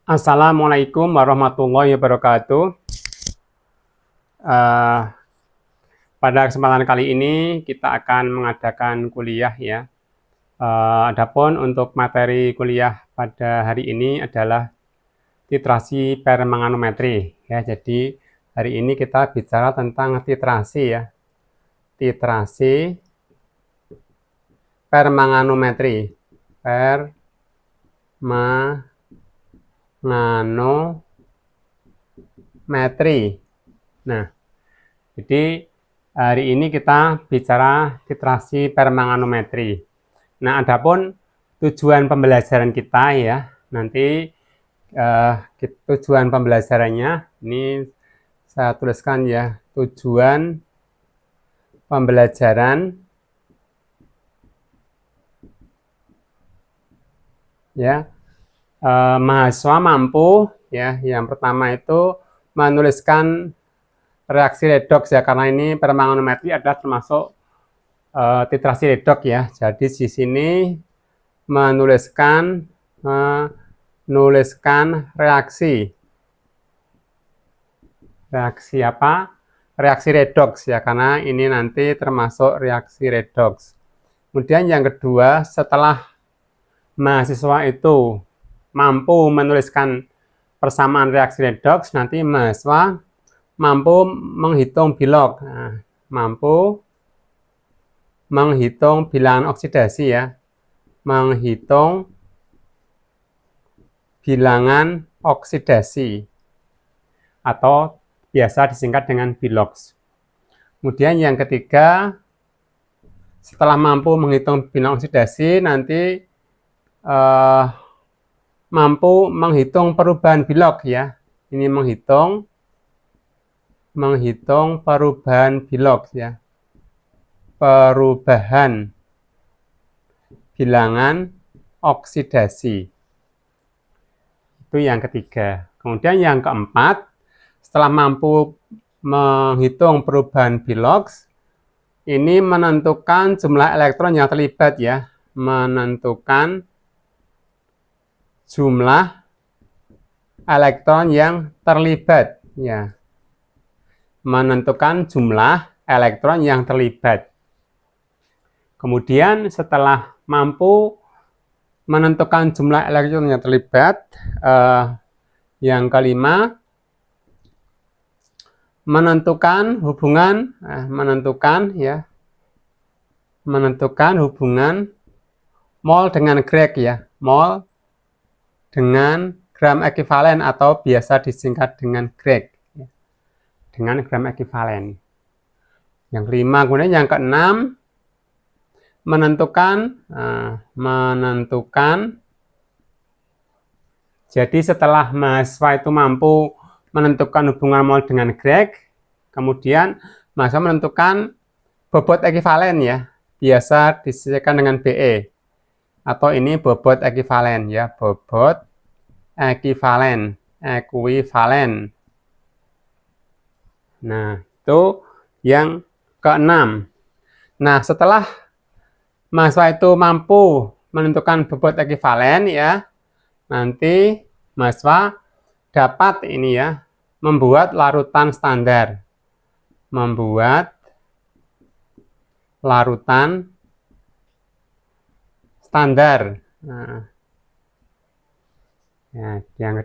Assalamualaikum warahmatullahi wabarakatuh. Eh, Pada kesempatan kali ini kita akan mengadakan kuliah ya. Adapun untuk materi kuliah pada hari ini adalah titrasi permanganometri ya. Jadi hari ini kita bicara tentang titrasi ya. Titrasi permanganometri. Permanganometri. Nah, jadi hari ini kita bicara titrasi permanganometri. Nah, adapun tujuan pembelajaran kita ya, nanti tujuan pembelajarannya ini saya tuliskan ya, tujuan pembelajaran ya, mahasiswa mampu ya, yang pertama itu menuliskan reaksi redoks ya, karena ini permanganometri adalah termasuk titrasi redoks ya. Jadi di sini menuliskan reaksi apa? Reaksi redoks ya, karena ini nanti termasuk reaksi redoks. Kemudian yang kedua, setelah mahasiswa itu mampu menuliskan persamaan reaksi redoks, nanti mahasiswa mampu menghitung bilog. Nah, mampu menghitung bilangan oksidasi ya. Menghitung bilangan oksidasi atau biasa disingkat dengan bilogs. Kemudian yang ketiga, setelah mampu menghitung bilangan oksidasi, nanti mampu menghitung perubahan bilog ya. Ini menghitung perubahan bilog ya. Perubahan bilangan oksidasi. Itu yang ketiga. Kemudian yang keempat, setelah mampu menghitung perubahan bilogs, ini menentukan jumlah elektron yang terlibat ya. Menentukan jumlah elektron yang terlibat ya. Menentukan jumlah elektron yang terlibat. Kemudian setelah mampu menentukan jumlah elektron yang terlibat, yang kelima, menentukan hubungan mol dengan grek ya, mol dengan gram ekivalen atau biasa disingkat dengan grek ya. Dengan gram ekivalen. Yang kelima, kemudian yang keenam, menentukan jadi setelah mahasiswa itu mampu menentukan hubungan mol dengan grek, kemudian mahasiswa menentukan bobot ekivalen ya, biasa disesuaikan dengan BE atau ini bobot ekivalen ya, bobot ekivalen. Nah, itu yang keenam. Nah, setelah mahasiswa itu mampu menentukan bobot ekivalen ya, nanti mahasiswa dapat ini ya, membuat larutan standar. Membuat larutan standar. Nah, ya, yang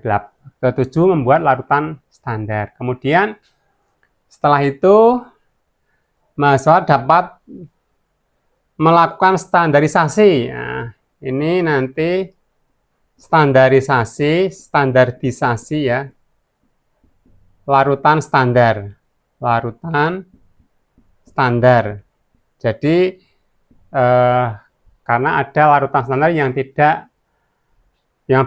ketujuh membuat larutan standar. Kemudian setelah itu mahasiswa dapat melakukan standarisasi. Nah, ini nanti standarisasi ya. Larutan standar. Jadi karena ada larutan standar yang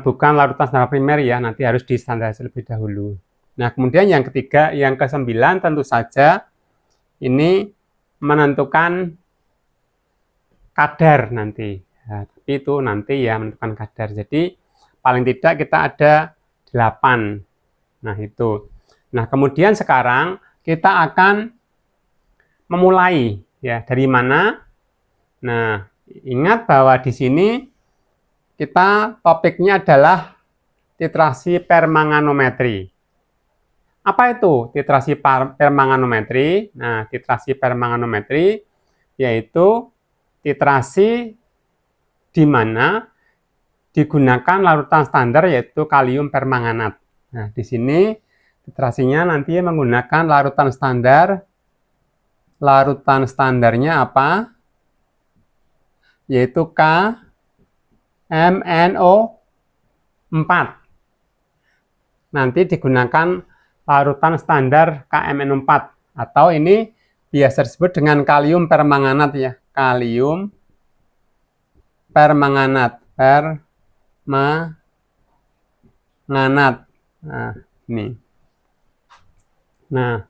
bukan larutan standar primer ya, nanti harus distandarisasi lebih dahulu. Nah, kemudian yang ketiga, yang kesembilan tentu saja ini menentukan kadar nanti. Nah, tapi itu nanti ya menentukan kadar. Jadi paling tidak kita ada 8. Nah, itu. Nah, kemudian sekarang kita akan memulai ya, dari mana? Nah, ingat bahwa di sini kita topiknya adalah titrasi permanganometri. Apa itu titrasi permanganometri? Nah, titrasi permanganometri yaitu titrasi di mana digunakan larutan standar yaitu kalium permanganat. Nah, di sini titrasinya nanti menggunakan larutan standar. Larutan standarnya apa? Yaitu KMNO4. Nanti digunakan larutan standar KMNO4 atau ini biasa disebut dengan kalium permanganat ya. Kalium permanganat. Nah, ini. Nah,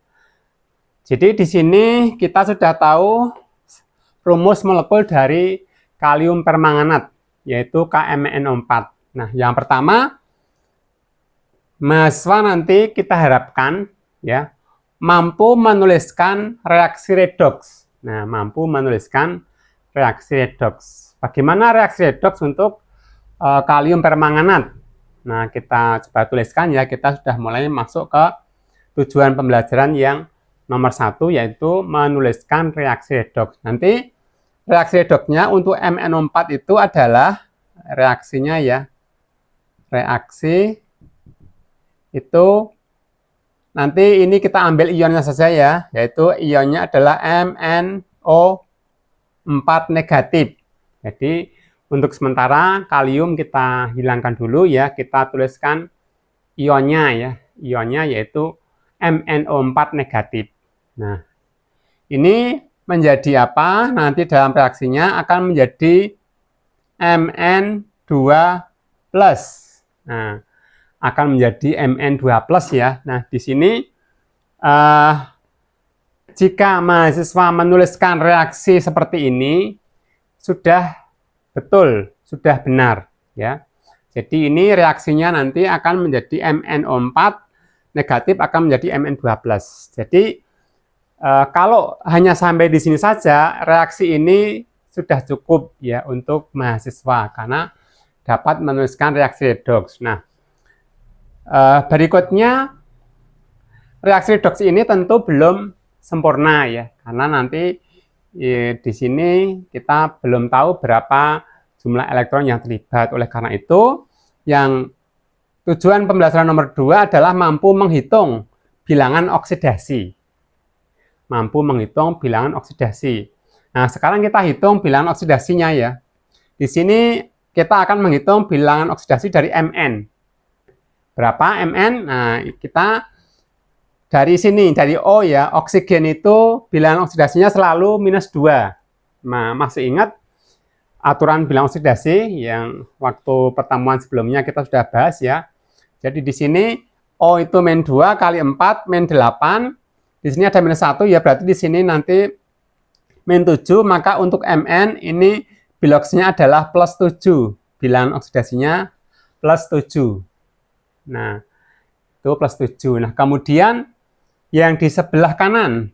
jadi di sini kita sudah tahu rumus molekul dari kalium permanganat yaitu KMNO4. Nah, yang pertama mahasiswa nanti kita harapkan ya mampu menuliskan reaksi redoks. Nah, mampu menuliskan reaksi redoks. Bagaimana reaksi redoks untuk kalium permanganat? Nah, kita coba tuliskan ya, kita sudah mulai masuk ke tujuan pembelajaran yang nomor 1 yaitu menuliskan reaksi redoks. Nanti reaksi redoksnya untuk MnO4 itu adalah reaksinya ya. Reaksi itu nanti ini kita ambil ionnya saja ya, yaitu ionnya adalah MnO4 negatif. Jadi untuk sementara kalium kita hilangkan dulu ya, kita tuliskan ionnya ya. Ionnya yaitu MnO4 negatif. Nah, ini menjadi apa? Nanti dalam reaksinya akan menjadi Mn2+. Nah, akan menjadi Mn2+ ya. Nah, di sini jika mahasiswa menuliskan reaksi seperti ini sudah betul, sudah benar ya. Jadi ini reaksinya nanti akan menjadi MnO4 negatif akan menjadi Mn2+. Jadi kalau hanya sampai di sini saja, reaksi ini sudah cukup ya untuk mahasiswa karena dapat menuliskan reaksi redoks. Nah, berikutnya reaksi redoks ini tentu belum sempurna ya, karena nanti di sini kita belum tahu berapa jumlah elektron yang terlibat. Oleh karena itu, yang tujuan pembelajaran nomor 2 adalah mampu menghitung bilangan oksidasi. Mampu menghitung bilangan oksidasi. Nah, sekarang kita hitung bilangan oksidasinya ya. Di sini kita akan menghitung bilangan oksidasi dari Mn. Berapa Mn? Nah, kita dari sini, dari O ya, oksigen itu bilangan oksidasinya selalu -2. Nah, masih ingat aturan bilangan oksidasi yang waktu pertemuan sebelumnya kita sudah bahas ya. Jadi di sini O itu -2 kali 4, -8. Di sini ada -1 ya, berarti di sini nanti -7, maka untuk Mn ini biloxnya adalah +7. Bilangan oksidasinya +7. Nah, itu +7. Nah, kemudian yang di sebelah kanan,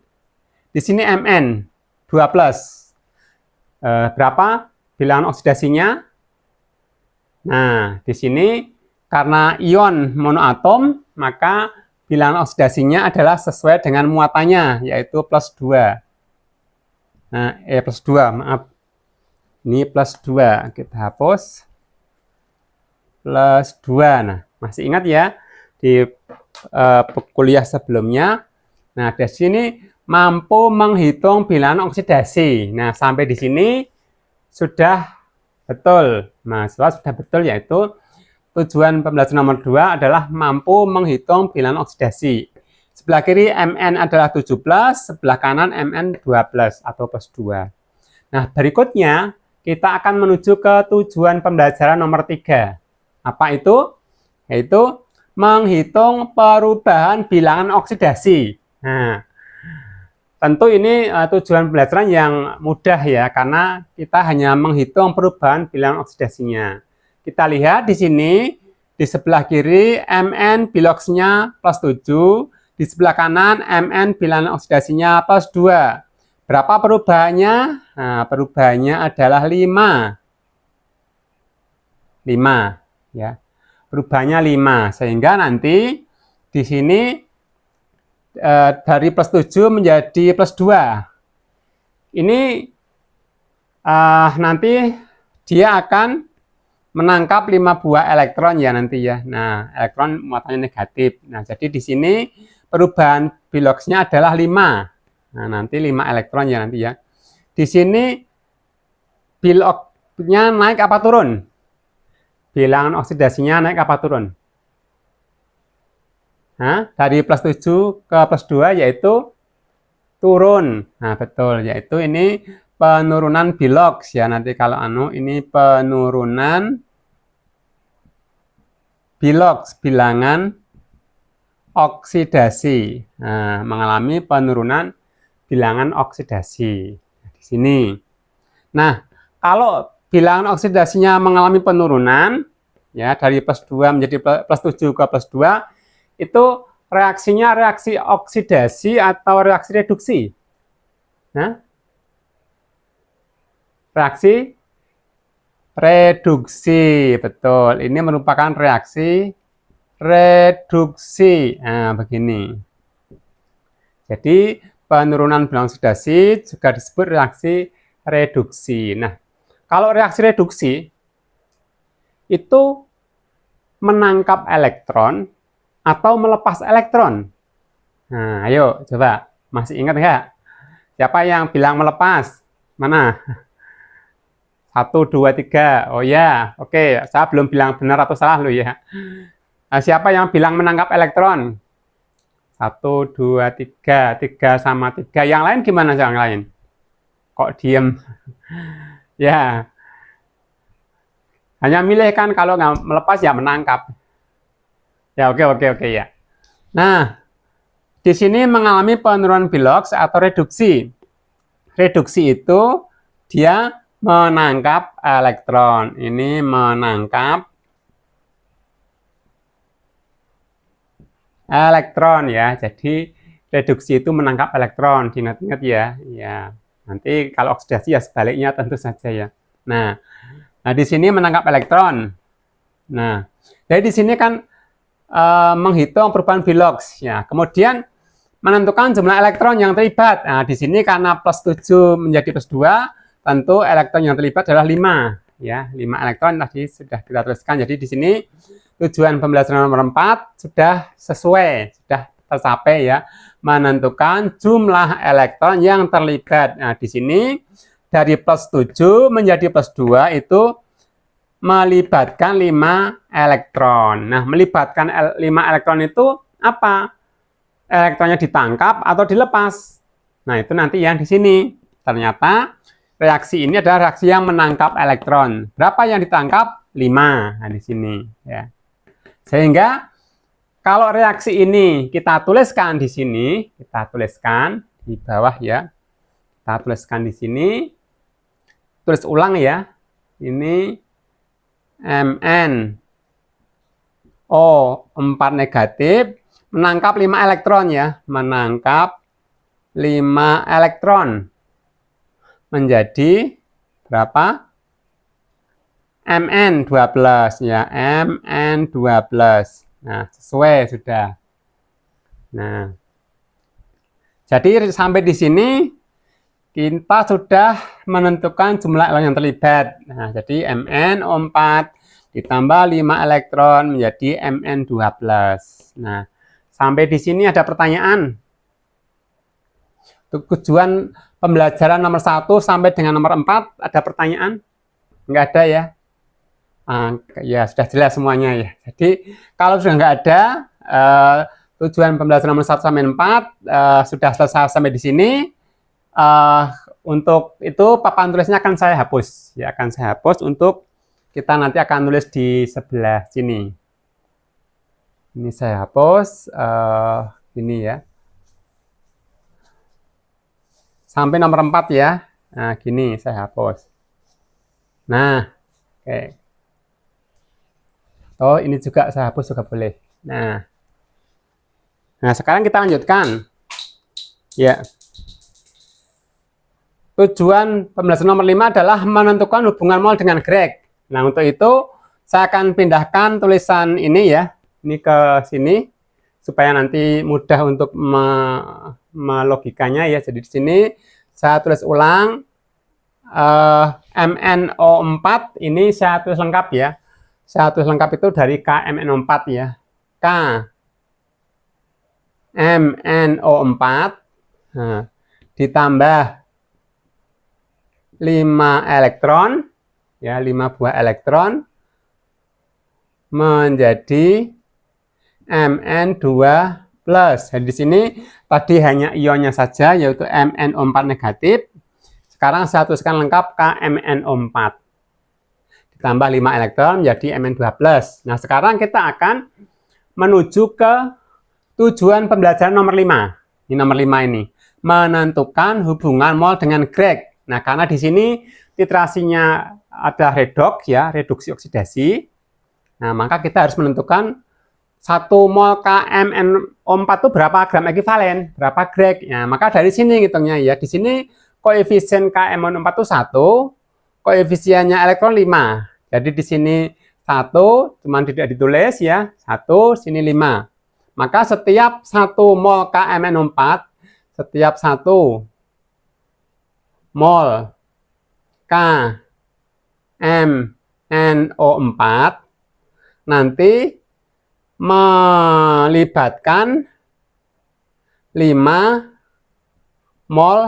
di sini Mn 2+. Berapa bilangan oksidasinya? Nah, di sini karena ion monoatom, maka bilangan oksidasinya adalah sesuai dengan muatannya, yaitu +2. Nah, +2, maaf. Ini +2, kita hapus. +2, nah, masih ingat ya, di kuliah sebelumnya. Nah, di sini mampu menghitung bilangan oksidasi. Nah, sampai di sini sudah betul. Mahasiswa sudah betul, yaitu tujuan pembelajaran nomor 2 adalah mampu menghitung bilangan oksidasi. Sebelah kiri Mn adalah 17, sebelah kanan Mn 12 atau +2. Nah, berikutnya kita akan menuju ke tujuan pembelajaran nomor 3. Apa itu? Yaitu menghitung perubahan bilangan oksidasi. Nah, tentu ini tujuan pembelajaran yang mudah ya, karena kita hanya menghitung perubahan bilangan oksidasinya. Kita lihat di sini, di sebelah kiri Mn biloxnya +7, di sebelah kanan Mn bilangan oksidasinya +2. Berapa perubahannya? Nah, perubahannya adalah 5 ya. perubahannya 5. Sehingga nanti di sini dari plus 7 menjadi plus 2. Ini nanti dia akan menangkap 5 buah elektron ya nanti ya. Nah, elektron muatannya negatif. Nah, jadi di sini perubahan biloxnya adalah 5. Nah, nanti 5 elektron ya nanti ya. Di sini biloxnya naik apa turun? Bilangan oksidasinya naik apa turun? Nah, dari plus 7 ke plus 2 yaitu turun. Nah, betul, yaitu ini penurunan bilox ya. Nanti kalau ini penurunan bilox, bilangan oksidasi. Nah, mengalami penurunan bilangan oksidasi. Di sini. Nah, kalau bilangan oksidasinya mengalami penurunan, ya dari plus 2 menjadi plus 7 ke plus 2, itu reaksinya reaksi oksidasi atau reaksi reduksi? Nah, reaksi reduksi, betul. Ini merupakan reaksi reduksi. Nah, begini. Jadi, penurunan bilangan oksidasi juga disebut reaksi reduksi. Nah, kalau reaksi reduksi itu menangkap elektron atau melepas elektron. Nah, ayo coba. Masih ingat nggak? Siapa yang bilang melepas? Mana? 1, 2, 3. Oh ya, oke. Saya belum bilang benar atau salah loh ya. Nah, siapa yang bilang menangkap elektron? 1, 2, 3. 3 sama 3. Yang lain gimana yang lain? Kok diem? Ya. Hanya milih kan, kalau nggak melepas ya menangkap. Ya, oke ya. Nah, di sini mengalami penurunan bilox atau reduksi. Reduksi itu dia menangkap elektron. Ini menangkap elektron ya. Jadi reduksi itu menangkap elektron. Diingat-ingat ya. Ya. Nanti kalau oksidasi ya sebaliknya tentu saja ya. Nah, di sini menangkap elektron. Nah, jadi di sini kan menghitung perubahan bilox ya. Kemudian menentukan jumlah elektron yang terlibat. Nah, di sini karena plus 7 menjadi plus 2, tentu elektron yang terlibat adalah 5 ya. 5 elektron tadi sudah kita tuliskan. Jadi di sini tujuan pembelajaran nomor 4 sudah sesuai, sudah tercapai ya. Menentukan jumlah elektron yang terlibat. Nah, di sini dari plus 7 menjadi plus 2 itu melibatkan 5 elektron. Nah, melibatkan 5 elektron itu apa? Elektronnya ditangkap atau dilepas. Nah, itu nanti yang di sini. Ternyata reaksi ini adalah reaksi yang menangkap elektron. Berapa yang ditangkap? 5. Nah, di sini ya. Sehingga kalau reaksi ini kita tuliskan di sini, kita tuliskan di bawah ya. Kita tuliskan di sini. Tulis ulang ya. Ini MnO4 negatif menangkap 5 elektron ya. Menangkap 5 elektron. Menjadi berapa? Mn12 ya. Mn12. Nah, sesuai sudah. Nah, jadi sampai di sini kita sudah menentukan jumlah elektron yang terlibat. Nah, jadi MnO4 ditambah 5 elektron menjadi Mn12. Nah, sampai di sini ada pertanyaan. Tujuan pembelajaran nomor 1 sampai dengan nomor 4 ada pertanyaan? Enggak ada ya? Ya sudah jelas semuanya ya. Jadi kalau sudah nggak ada tujuan pembelajaran nomor 1 sampai 4 sudah selesai sampai di sini. Untuk itu papan tulisnya akan saya hapus ya, akan saya hapus untuk kita nanti akan tulis di sebelah sini. Ini saya hapus ini ya. Sampai nomor 4 ya. Nah, gini saya hapus. Nah, oke. Oh, ini juga saya hapus juga boleh. Nah, sekarang kita lanjutkan. Ya. Tujuan pembelajaran nomor 5 adalah menentukan hubungan mol dengan Greg. Nah, untuk itu Saya akan pindahkan tulisan ini ya, ini ke sini supaya nanti mudah untuk melogikanya ya. Jadi di sini saya tulis ulang MnO4 ini saya tulis lengkap ya. Saya tulis lengkap itu dari KMnO4 ya. K MnO4 ditambah 5 elektron ya, 5 buah elektron menjadi Mn2+. Jadi di sini tadi hanya ionnya saja yaitu MnO4 negatif. Sekarang saya tuliskan lengkap KMnO4 ditambah 5 elektron menjadi Mn2+. Nah, sekarang kita akan menuju ke tujuan pembelajaran nomor 5. Ini nomor 5 ini. Menentukan hubungan mol dengan Greg. Nah, karena di sini titrasinya ada redoks ya, reduksi oksidasi. Nah, maka kita harus menentukan 1 mol KMnO4 itu berapa gram ekivalen, berapa Greg. Nah, maka dari sini hitungnya ya. Di sini koefisien KMnO4 itu 1, koefisiennya elektron 5. Jadi di sini 1, cuman tidak ditulis ya, 1, sini 5. Maka setiap 1 mol KMnO4, setiap 1 mol KMnO4 nanti melibatkan 5 mol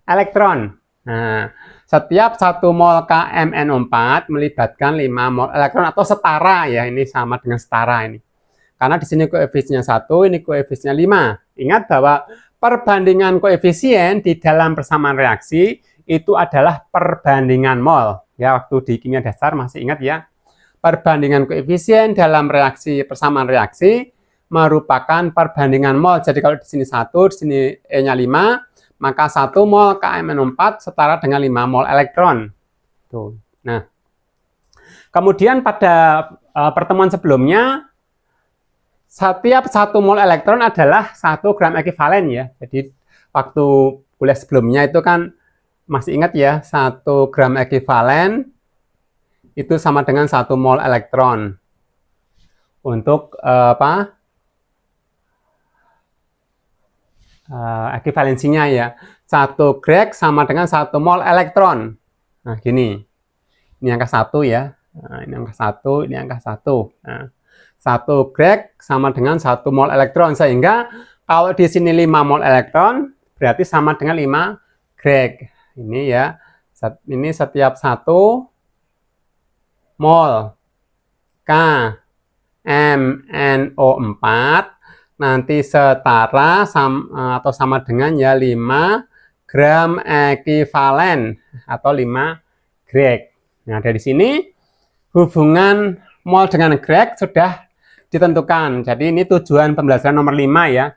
elektron. Nah, setiap 1 mol KMnO4 melibatkan 5 mol elektron atau setara ya, ini sama dengan setara ini. Karena di sini koefisiennya 1, ini koefisiennya 5. Ingat bahwa perbandingan koefisien di dalam persamaan reaksi itu adalah perbandingan mol. Ya, waktu di kimia dasar masih ingat ya. Perbandingan koefisien dalam reaksi persamaan reaksi merupakan perbandingan mol. Jadi kalau di sini 1, di sini E-nya 5, maka 1 mol KMnO4 setara dengan 5 mol elektron. Tuh. Nah, kemudian pada pertemuan sebelumnya, setiap 1 mol elektron adalah 1 gram ekivalen ya. Jadi waktu kuliah sebelumnya itu kan masih ingat ya, 1 gram ekivalen itu sama dengan 1 mol elektron. Untuk ekivalensinya ya, 1 Greg sama dengan 1 mol elektron. Nah, gini. Ini angka 1 ya. Nah, ini angka 1, ini angka 1. Nah, 1 Greg sama dengan 1 mol elektron, sehingga kalau di sini 5 mol elektron berarti sama dengan 5 Greg. Ini ya, ini setiap 1 mol KMnO4 nanti setara atau sama dengan ya 5 gram ekivalen atau 5 Greg. Nah, dari sini hubungan mol dengan Greg sudah ditentukan. Jadi ini tujuan pembelajaran nomor 5 ya.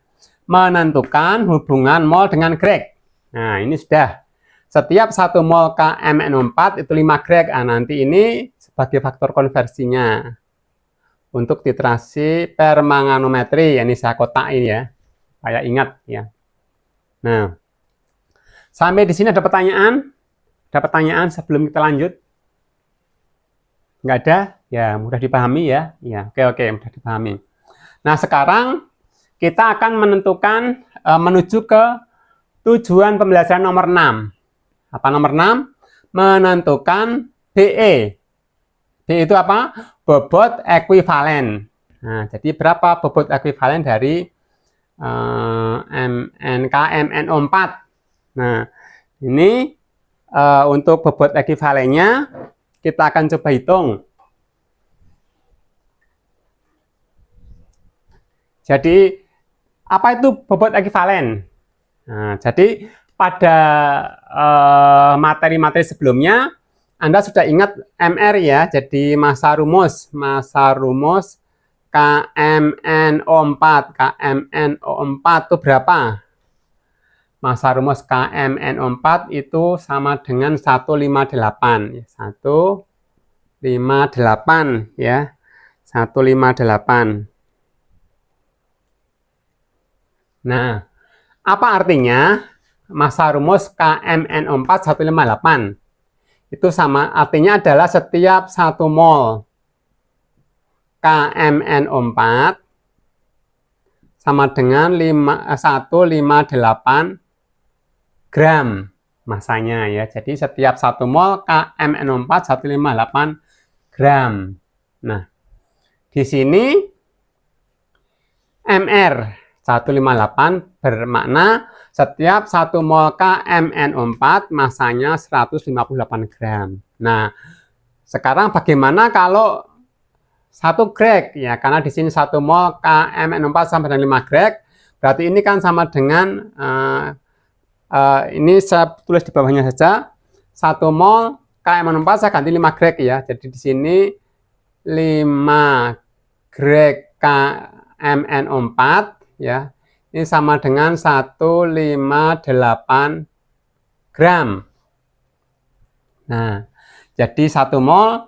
Menentukan hubungan mol dengan Greg. Nah, ini sudah. Setiap 1 mol KMnO4 itu 5 Greg. Nah, nanti ini sebagai faktor konversinya. Untuk titrasi permanganometri, ini saya kotakin ya. Supaya ingat ya. Nah, sampai di sini ada pertanyaan? Ada pertanyaan sebelum kita lanjut? Nggak ada? Ya, mudah dipahami ya. Ya, oke, mudah dipahami. Nah, sekarang kita akan menentukan menuju ke tujuan pembelajaran nomor 6. Apa nomor 6? Menentukan BE. BE itu apa? Bobot ekuivalen. Nah, jadi berapa bobot ekuivalen dari KMnO4? Nah, ini untuk bobot ekuivalennya kita akan coba hitung. Jadi, apa itu bobot ekuivalen? Nah, jadi pada materi-materi sebelumnya, Anda sudah ingat MR ya, jadi massa rumus KMnO4 itu berapa? Massa rumus KMnO4 itu sama dengan 158. 158 ya. 158. Nah, apa artinya massa rumus KMnO4 158? Itu sama, artinya adalah setiap 1 mol KMNO4 sama dengan 158 gram masanya ya. Jadi setiap 1 mol KMNO4 158 gram. Nah, di sini MR 158 bermakna setiap 1 mol KMNO4 masanya 158 gram. Nah, sekarang bagaimana kalau 1 grek ya, karena di sini 1 mol KMNO4 sama dengan 5 grek, berarti ini kan sama dengan ini saya tulis di bawahnya saja, 1 mol KMNO4 saya ganti 5 grek ya. Jadi di sini 5 grek KMNO4 ya, ini sama dengan 158 gram. Nah, jadi 1 mol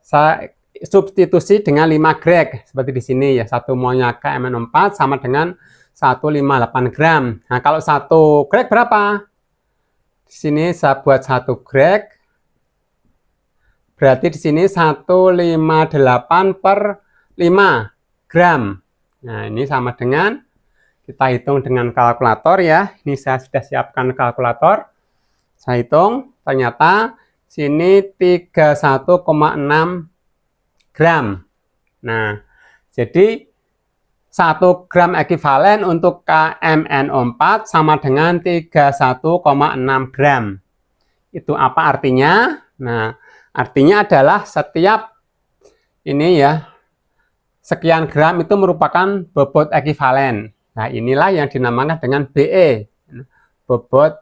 saya substitusi dengan 5 grek seperti di sini ya. 1 molnya KMNO4 sama dengan 158 gram. Nah, kalau 1 grek berapa? Di sini saya buat 1 grek. Berarti di sini 158 per 5 gram. Nah, ini sama dengan, kita hitung dengan kalkulator ya. Ini saya sudah siapkan kalkulator. Saya hitung, ternyata sini 31,6 gram. Nah, jadi 1 gram ekivalen untuk KMNO4 sama dengan 31,6 gram. Itu apa artinya? Nah, artinya adalah setiap ini ya, sekian gram itu merupakan bobot ekivalen. Nah, inilah yang dinamakan dengan BE, bobot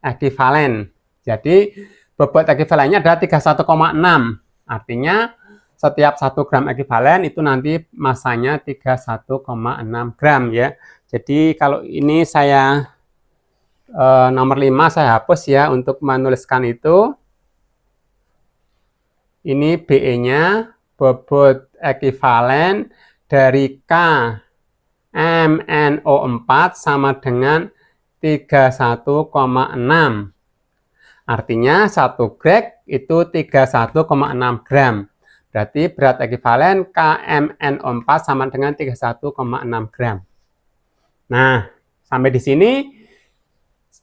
ekivalen. Jadi, bobot ekivalennya adalah 31,6. Artinya, setiap 1 gram ekivalen itu nanti masanya 31,6 gram ya. Jadi, kalau ini saya nomor 5 saya hapus ya untuk menuliskan itu. Ini BE-nya, bobot ekivalen dari KMNO4 sama dengan 31,6. Artinya 1 grek itu 31,6 gram. Berarti berat ekivalen KMNO4 sama dengan 31,6 gram. Nah, sampai di sini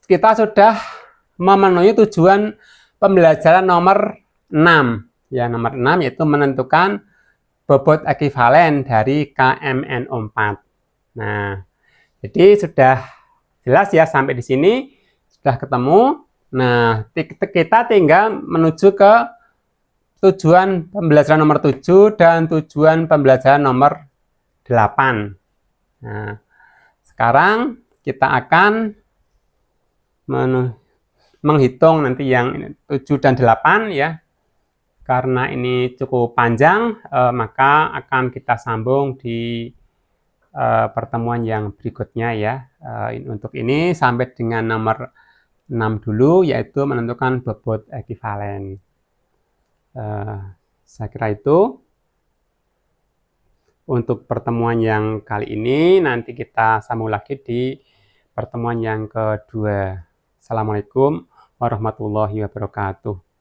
kita sudah memenuhi tujuan pembelajaran nomor 6. Ya, nomor 6 yaitu menentukan bobot ekivalen dari KMNO4. Nah, jadi sudah jelas ya sampai di sini sudah ketemu. Nah, kita tinggal menuju ke tujuan pembelajaran nomor 7 dan tujuan pembelajaran nomor 8. Nah, sekarang kita akan menghitung nanti yang 7 dan 8 ya. Karena ini cukup panjang, maka akan kita sambung di pertemuan yang berikutnya ya. Untuk ini sampai dengan nomor 6 dulu, yaitu menentukan bobot ekivalen. Saya kira itu untuk pertemuan yang kali ini. Nanti kita sambung lagi di pertemuan yang kedua. Assalamualaikum warahmatullahi wabarakatuh.